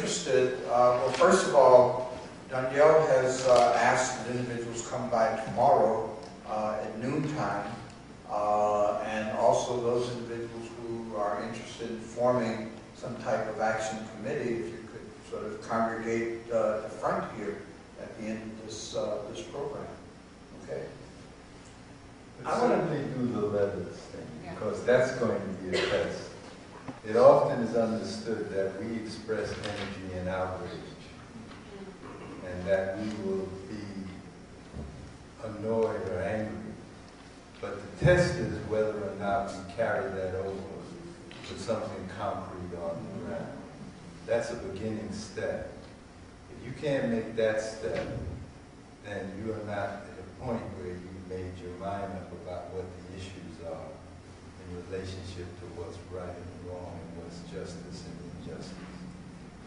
interested, well, first of all, Danielle has asked that individuals come by tomorrow at noontime, and also those individuals who are interested in forming some type of action committee, if you could sort of congregate at the front here at the end of this program. Okay? I certainly do the letters thing, because that's going to be a test. It often is understood that we express energy and outrage, and that we will be annoyed or angry. But the test is whether or not we carry that over with something concrete on the ground. That's a beginning step. If you can't make that step, then you are not at a point where you made your mind up about what the issues are in relationship to what's right and wrong and what's justice and injustice.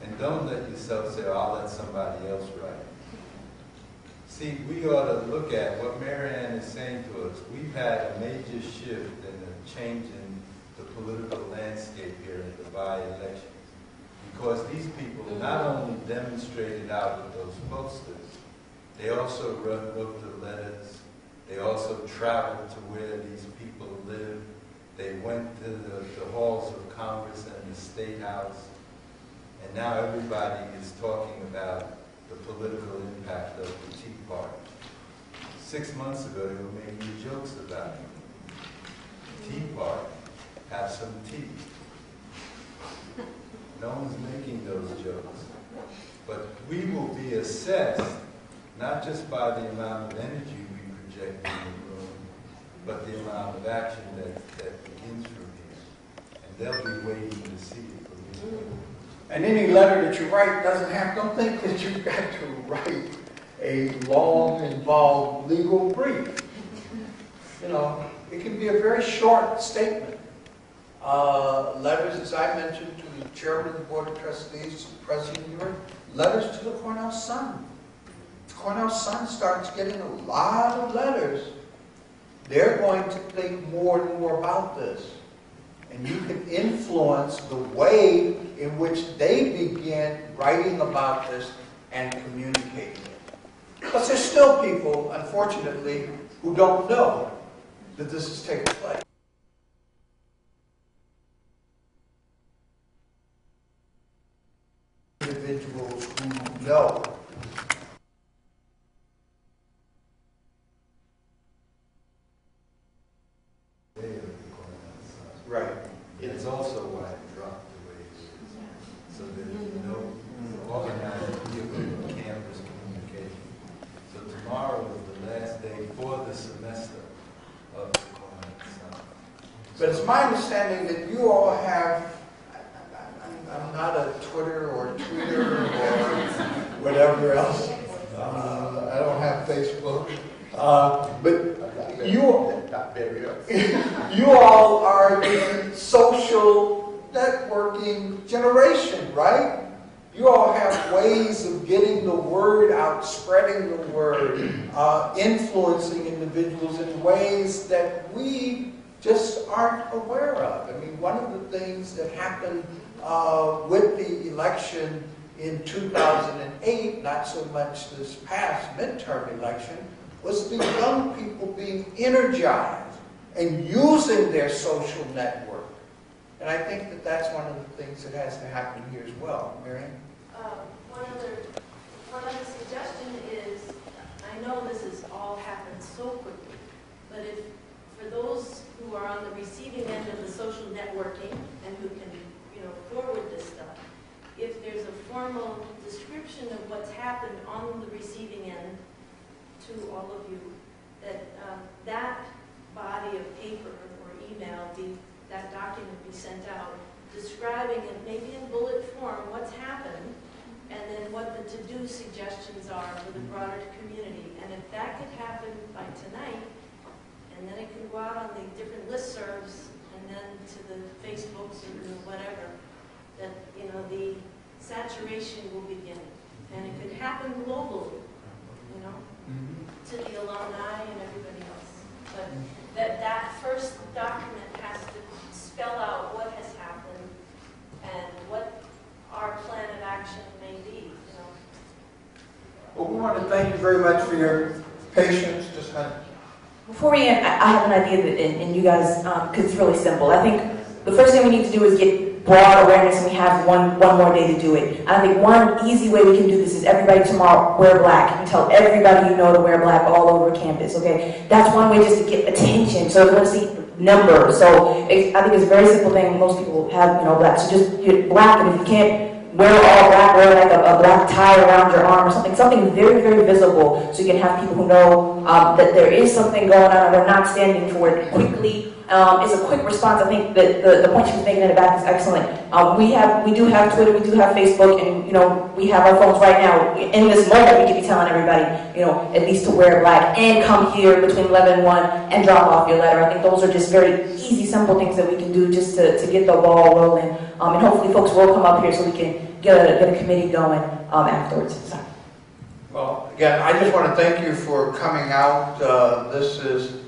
And don't let yourself say, oh, I'll let somebody else write. See, we ought to look at what Marianne is saying to us. We've had a major shift and a change in the political landscape here in the by-elections, because these people not only demonstrated out with those posters, they also wrote the letters. They also traveled to where these people live. They went to the halls of Congress and the State House. And now everybody is talking about the political impact of the Tea Party. 6 months ago, they were making jokes about it. Tea Party, have some tea. No one's making those jokes. But we will be assessed not just by the amount of energy we project in the room, but the amount of action that begins from here. And they'll be waiting to see it from you. And any letter that you write don't think that you've got to write a long, involved legal brief. You know, it can be a very short statement. Letters, as I mentioned, to the chairman of the Board of Trustees, to the president of the University, letters to the Cornell Sun. The Cornell Sun starts getting a lot of letters. They're going to think more and more about this. And you can influence the way in which they begin writing about this and communicating it. But there's still people, unfortunately, who don't know that this is taking place. Individuals who know. Right. It's also why it dropped the way it is, so there's no organized campus communication. So tomorrow is the last day for the semester of the Cornell Sun. But it's my understanding that you all have, I'm not a Twitter or Tweeter or whatever else. I don't have Facebook. But you all are the social networking generation, right? You all have ways of getting the word out, spreading the word, influencing individuals in ways that we just aren't aware of. I mean, one of the things that happened with the election in 2008, not so much this past midterm election, was the young people being energized and using their social network. And I think that that's one of the things that has to happen here as well. Marianne? One other suggestion is, I know this has all happened so quickly, but if for those who are on the receiving end of the social networking and who can, forward this stuff, if there's a formal description of what's happened on the receiving end to all of you, that that body of paper or email, that document be sent out, describing it maybe in bullet form what's happened, and then what the to-do suggestions are for the broader community. And if that could happen by tonight, and then it can go out on the different listservs, and then to the Facebooks and whatever, that the saturation will begin. And it could happen globally, to the alumni and everybody else. But that first document has to spell out what has happened and what our plan of action Well, we want to thank you very much for your patience. Just kind of. Before we end, I have an idea that, and you guys, because it's really simple. I think the first thing we need to do is get broad awareness, and we have one more day to do it. And I think one easy way we can do this is everybody tomorrow wear black. You can tell everybody you know to wear black all over campus, okay? That's one way just to get attention. So we're going to see numbers. So I think it's a very simple thing. Most people have, black. So just get black, and if you can't wear all black, wear like a black tie around your arm or something very, very visible, so you can have people who know that there is something going on and they're not standing for it quickly. It's a quick response. I think that the point she was making in the back is excellent. We do have Twitter, we do have Facebook, and we have our phones right now. In this moment, we could be telling everybody, at least to wear black and come here between 11 and 1 and drop off your letter. I think those are just very easy, simple things that we can do just to get the ball rolling. And hopefully folks will come up here so we can get a committee going afterwards. So. Well, again, I just want to thank you for coming out. This is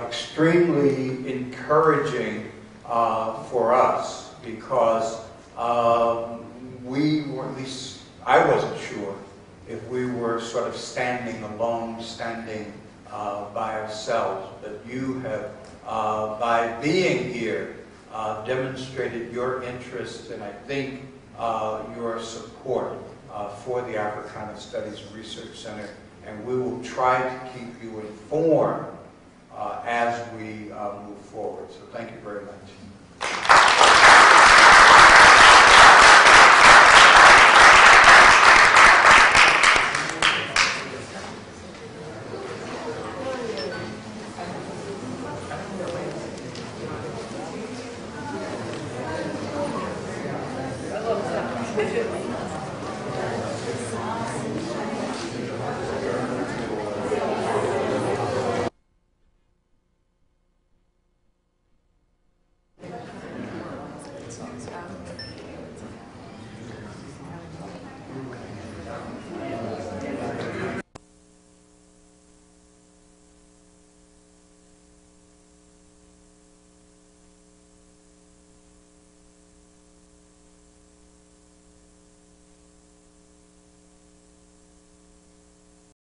extremely encouraging for us because we were, at least I wasn't sure if we were sort of standing alone, standing by ourselves. But you have, by being here, demonstrated your interest and I think your support for the Africana Studies Research Center, and we will try to keep you informed as we move forward. So thank you very much.